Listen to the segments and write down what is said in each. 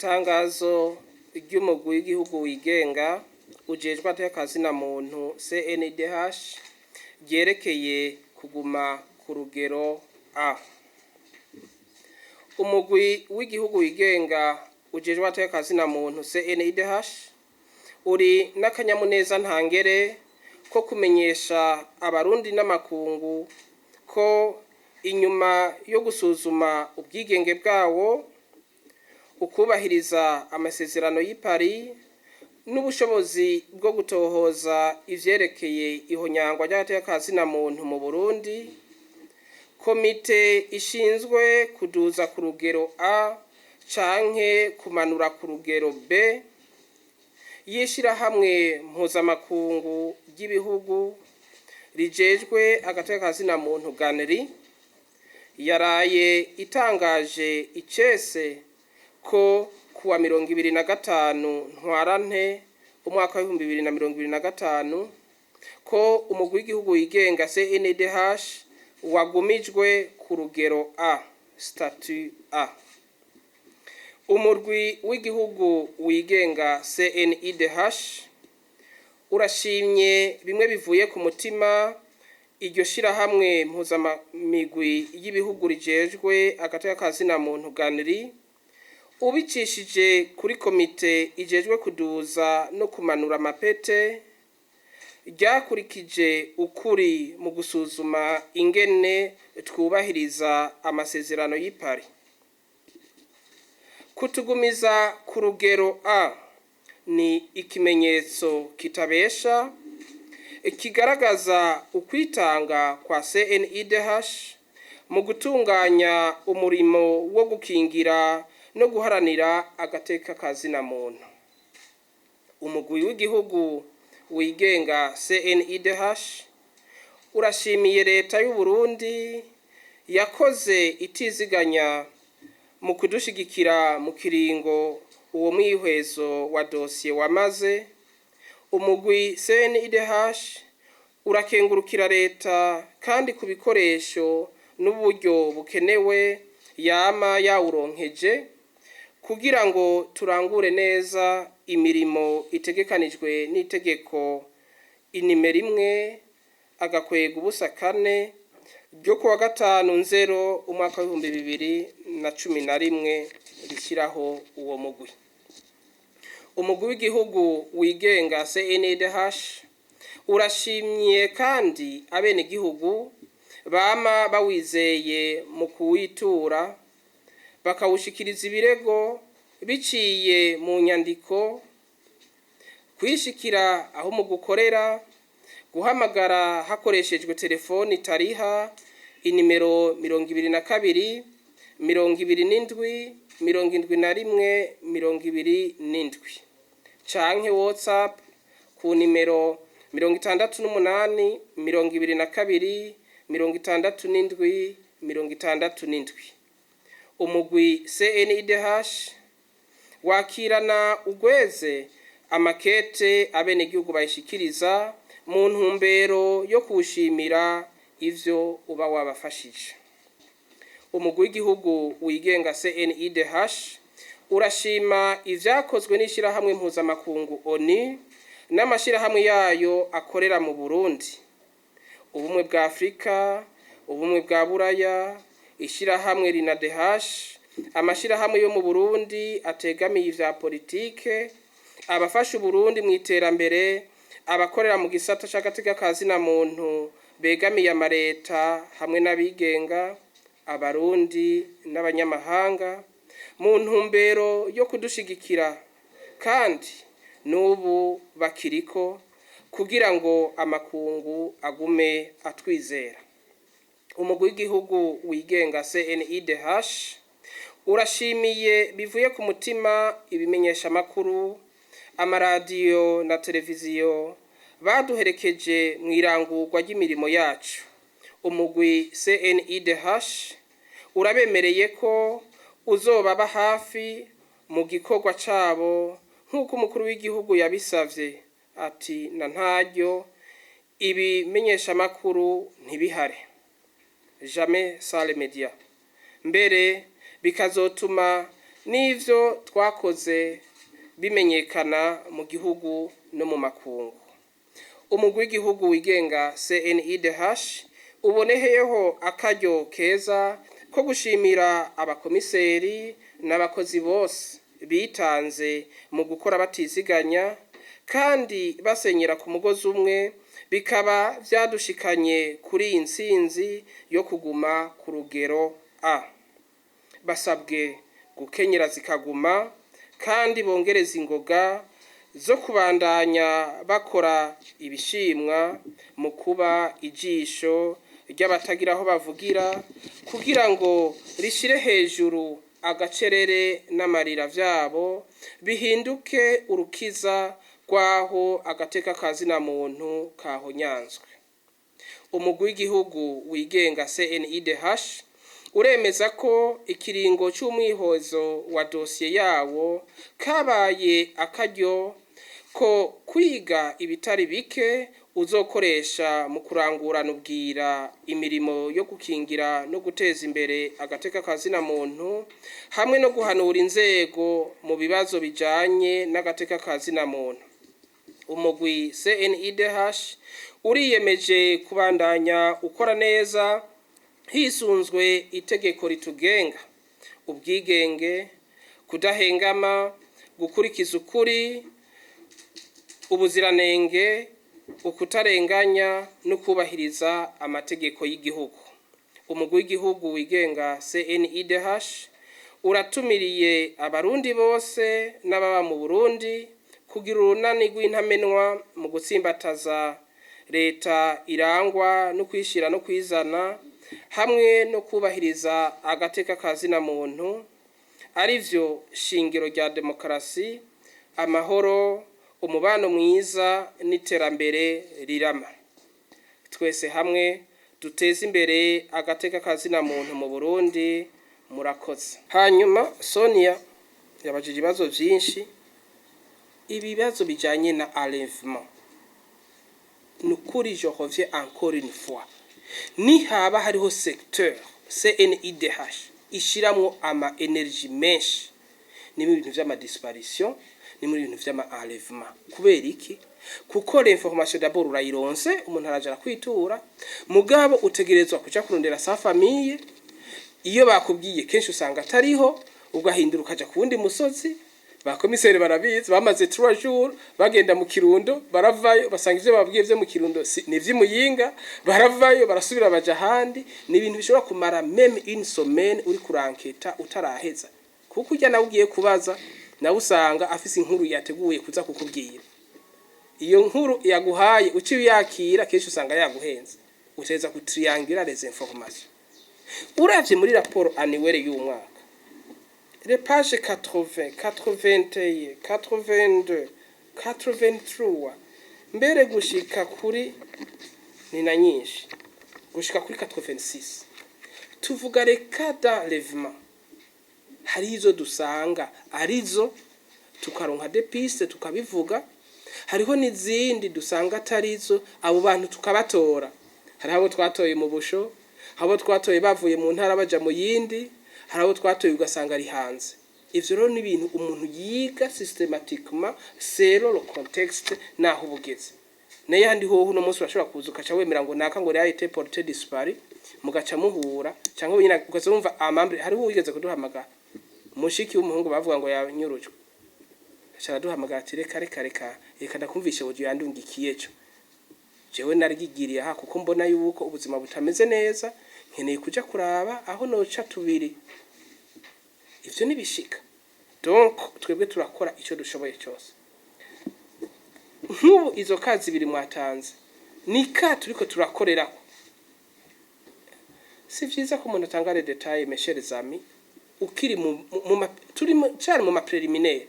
Itangazo ry'umugwi w'igihugu wigenga ujejwe atekazina muntu CNDH ryerekeye kuguma ku rugero A. Umugwi w'igihugu wigenga ujejwe atekazina muntu CNDH uri n'akanyamuneza ntangere ko kumenyesha abarundi n'amakungu ko inyuma yo gusuzuma ubwigenge bwawo, ukubahiriza amasezerano y'i Paris n'ubushobozi bwo gutohoza ivyerekeye ihonyangwa ry'atekazina muntu mu Burundi, komite ishinzwe kuduza ku rugero A canke kumanura ku rugero B y'ishirahamwe mpuzamakungu ry'ibihugu rijejwe agateka muntu GANRI yaraye itangaje icese ko kuwa 25 ntwarante umwaka wa 2025 ko umugwi w'igihugu wigenga CNDH wagumijwe ku rugero A, statut A. Umurwi w'igihugu wigenga CNDH urashimye bimwe bivuye ku mutima iryo shirahamwe mpuzamigwi y'ibihugu rijejwe agateka muntu GANRI ubicishije kuri komite ijejwe kuduza no kumanura amapete ryakurikije ukuri mu gusuzuma ingene twubahiriza amasezerano y'i Paris. Kutugumiza ku rugero A ni ikimenyetso kitabesha kigaragaza ukwitanga kwa CNDH mu gutunganya umurimo wo gukingira no guharanira agateka kazina muntu. Umugwi w'igihugu wigenga CNDH urashimiye leta y'u Burundi yakoze itiziganya mu kudushigikira mu kiringo uwo mwihwezo wa dosiye wamaze. Umugwi CNDH urakengurukira leta kandi ku bikoresho n'uburyo bukenewe yama yawuronkeje kugira ngo turangure neza imirimo itegekanijwe n'itegeko inimero 1/4 ryo kuwa 5/0 umwaka wa 2011 rishyiraho uwo mugwi. Umugwi w'igihugu wigenga CNDH urashimye kandi abenegihugu bama bawizeye mu kuwitura bakawushikiriza ibirego biciye mu nyandiko, kwishikira aho mu gukorera, guhamagara hakoreshejwe telefoni tariha inimero 22 27 71 27 canke WhatsApp ku nimero 68 22 67 67. Umugwi CNDH wakirana ugweze amakete abenegihugu bayishikiriza mu ntumbero yo kuwushimira ivyo uba wabafashije. Umugwi w'igihugu wigenga CNDH urashima ivyakozwe n'ishirahamwe mpuzamakungu ONU n'amashirahamwe yayo akorera mu Burundi, ubumwe bwa Afrika, ubumwe bwa Buraya, ishirahamwe RINADEH, amashirahamwe yo mu Burundi ategamiye ivya politike, abafasha Burundi mu iterambere, abakorera mu gisata c'agateka kazina muntu begamiye amareta hamwe n'abigenga, abarundi n'abanyamahanga mu ntumbero yo kudushigikira kandi n'ubu bakiriko kugira ngo amakungu agume atwizera. Umugwi w'igihugu wigenga CNDH urashimiye bivuye ku mutima ibimenyesha makuru, amaradiyo na televiziyo baduherekeje mu irangurwa ry'imirimo yacu. Umugwi CNDH urabemereye ko uzobaba hafi mu gikorwa cabo nk'uko umukuru w'igihugu yabisavye ati na ntaryo ibimenyesha makuru ntibihare. jamais sans les médias. Mbere bikazotuma n'ivyo twakoze bimenyekana mu gihugu no mu makungu. Umugwi w'igihugu wigenga CNIDH uboneyeho akaryo keza ko gushimira abakomiseri n'abakozi bose bitanze mu gukora batiziganya kandi basenyera ku mugozi umwe, bikaba vyadushikanye kuri iyi ntsinzi yo kuguma ku rugero A. Basabwe gukenyera zikaguma kandi bongereza ingoga zo kubandanya bakora ibishimwa mu kuba ijisho ry'abatagira aho bavugira, kugira ngo rishire hejuru agacerere n'amarira vyabo bihinduke urukiza rwaho agateka kazina muntu kahonyanzwe. Umugwi w'igihugu wigenga CNIDH uremeza ko ikiringo c'umwihozo wa dosiye yawo kabaye akaryo ko kwiga ibitari bike uzokoresha mu kurangurana ubwira imirimo yo gukingira no guteza imbere agateka kazina muntu hamwe no guhanura inzego mu bibazo bijanye n'agateka kazina muntu. Umugwi CNIDH uriyemeje kubandanya ukora neza hisunzwe itegeko ritugenga, ubwigenge, kudahengama, gukurikiza ukuri, ubuziranenge, ukutarenganya no kubahiriza amategeko y'igihugu. Umugwi w'igihugu wigenga CNIDH uratumiriye abarundi bose n'ababa mu Burundi kugira urunani rw'intamenwa mu gutsimbataza leta irangwa no kwishira no kwizana hamwe no kubahiriza agateka kazina muntu, arivyo shingiro rya demokarasi, amahoro, umubano mwiza n'iterambere rirama. Twese hamwe duteze imbere agateka kazina muntu mu Burundi. Murakoze. Hanyuma Sonia yabajije ibibazo vyinshi, ibibazo bijanye na enlèvement. Nukuri je reviens encore une fois, ni haba hariho secteur CNIDH ishiramwo ama energy menshi ni mu bintu vy'ama disparition, ni muri bintu vy'ama enlèvement. Kubera iki? Kuko l'information d'abord urayironse, umuntu araja kwitura, mugabo utegerezwa kuja kurondera sa famille. Iyo bakubwiye kenshi usanga atariho, ugahindura ukaja ku wundi musozi. Bakomiseri barabizi, bamaze 3 jours bagenda mu Kirundo, baravayo basanga ivyo babwiye vyo mu Kirundo ni vy'Imuyinga, baravayo barasubira baja handi. Ni ibintu bishobora kumara même une semaine uri kuranketa utaraheza, kuko ujya nawe ugiye kubaza nawe usanga afise inkuru yateguye kuza kukubwira. Iyo nkuru yaguhaye uci yakira kenshi usanga yaguhenze, uteza kutrianguler les informations. Uravye muri rapport annuelle y'umwaka, les pages 80, 81, 82, 83, mbere gushika kuri ni na nyinshi, gushika kuri 86, tuvuga les cas d'enlèvement. Hari izo dusanga arizo tukaronka des pistes tukabivuga, hariho n'izindi dusanga atarizo, abo bantu tukabatora. Hari abo twatoye mu busho, abo twatoye bavuye mu ntara baja mu yindi, hari abo twatoye ugasanga ari hanze. Ivyo rero ni ibintu umuntu yiga systematiquement selon le contexte naho bugeze. Naye handi hoho no munsi urashobora kuza ukaca wemera ngo naka ngo été porté disparu, mugaca muhura cyangwa nyina ukazumva amambre. Hariho wigeze kuduhamagara mushiki w'umuhungu bavuga ngo yanyurujwe, acha duhamagara ati reka ndakumvishe uburyo yandungikiye cyo. Jewe narigigiriye aha kuko mbona yuko ubuzima butameze neza, nkeneye kuja kuraba aho noca tubiri. Ivyo nibishika. Donc twebwe turakora ico dushoboye cyose. Nk'ubu izo kazi biri mwatanze nika turiko turakorera. Si vyiza ko umuntu atanga les détails mes chers amis, ukiri turi cyane mu preliminaire.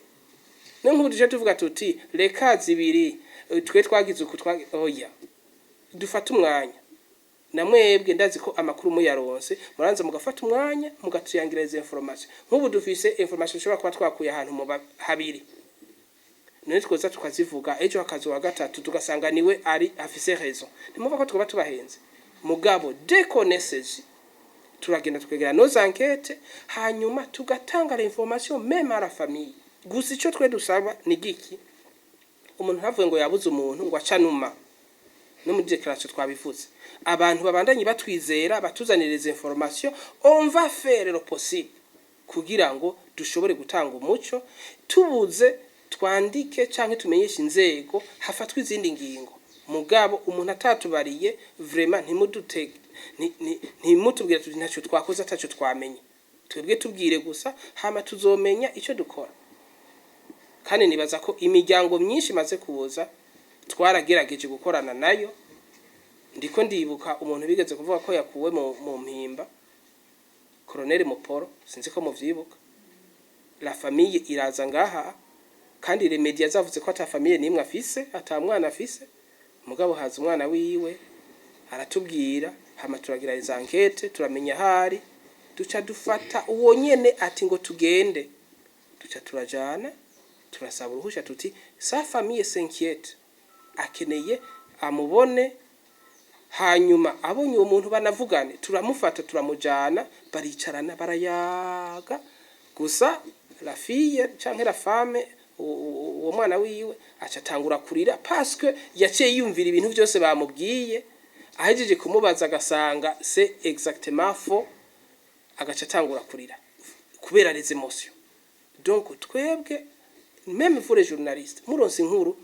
Nk'ubu duje tuvuga tuti les kazi biri twe twagize uku oya. Dufata umwanya. Namwebwe ndazi ko amakuru muyaronse, muranza mugafata umwanya mugatrianguler les informations. Nk'ubu dufise information ushobora kuba twakuye ahantu mu habiri. None twoza tukazivuga ejo hakazo wa gatatu tugasanga niwe ari afise raison. Nimuva ko twaba tubahenze. Mugabo dès qu'on est saisi, turagenda tukegera nos enquêtes hanyuma tugatanga l'information même à la famille. Gusa ico twe dusaba ni giki, umuntu ntavuye ngo yabuze umuntu ngo acanuma no mu declaration twabivuze, abantu babandanye batwizera batuzaniriza information, on va faire le possible kugira ngo dushobore gutanga umuco, tubuze twandike canke tumenyesha inzego hafatwa izindi ngingo. Mugabo umuntu atatubariye vraiment ntimutubwire tuti ntacyo twakoze atacyo twamenye, twebwe tubwire gusa hama tuzomenya icyo dukora. Kandi nibaza ko imiryango myinshi maze kubuza twaragerageje gukorana nayo. Ndiko ndibuka umuntu bigeze kuvuga ko yakuwe mu mpimba, Colonel Moporo, sinzi ko muvyibuka. La famille iraza ngaha kandi les médias zavuze ko ata famille nimwe afise, ata mwana afise. Mugabo haza umwana wiwe aratubwira, hama turagira les enquêtes, turamenya hari, duca dufata uwo nyene ati ngo tugende. Duca turajana, turasaba uruhusha tuti sa famille s'inquiète, akeneye amubone. Hanyuma abonye uwo muntu banavugane, turamufata turamujana, baricarana barayaga. Gusa la fille canke la femme uwo mwana wiwe acatangura kurira parce que yaciye yumvira ibintu byose bamubwiye, ahejeje kumubaza agasanga c'est exactement faux, agacatangura kurira kubera les émotions. Donc twebwe même pour les journalistes muronse inkuru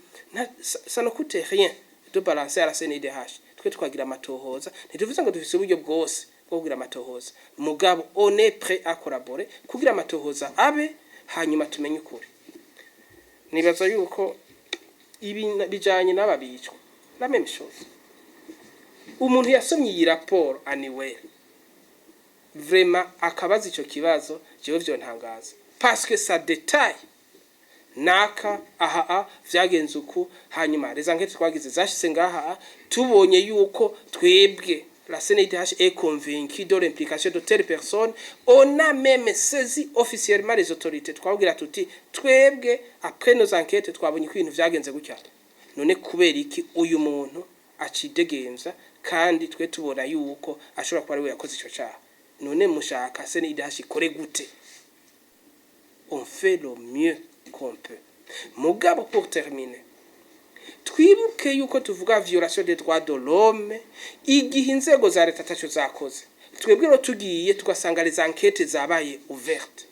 ça ne coûte rien de balancer à la CNIDH. Twe twagira amatohoza, ntituvuze ngo dufise uburyo bwose bwo kugira amatohoza, mugabo on est prêt à collaborer kugira amatohoza abe hanyuma tumenye ukuri. Nibaza yuko ibi bijanye n'ababicwa la même chose. Umuntu yasomye iyi rapport annuelle vraiment akabaza ico kibazo, jewe vyo ntangaza parce que ça détaille naka aha vyagenze uku. Hanyuma les enquêtes twagize zashitse ngaha, tubonye yuko twebwe la CNIDH est convaincue de l'implication de telle personne, on a même saisi officiellement les autorités. Twabwira tuti twebwe après nos enquêtes twabonye ko ibintu vyagenze gutya, none kubera iki uyu muntu acidegenza kandi twe tubona yuko ashobora kuba ari we yakoze ico cyaha, none mushaka CNIDH ikore gute? On fait le mieux qu'on peut. Mugabo pour terminer, twibuke yuko tuvuga violation des droits de l'homme igihe inzego za leta tacho zakoze. Twebwe ro tugiye tugasanga les enquêtes zabaye ouverte,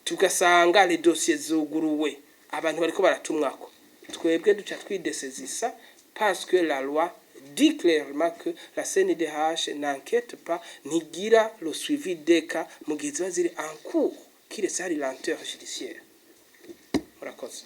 tugasanga les dossiers zuguruwe, abantu bariko baratumwako, twebwe duca twidesezisa parce que la loi dit clairement que la CNDH n'enquête pas, ntigira le suivi des cas mu gihe ziba ziri en cours, qu'il y a lenteur judiciaire. Murakoze.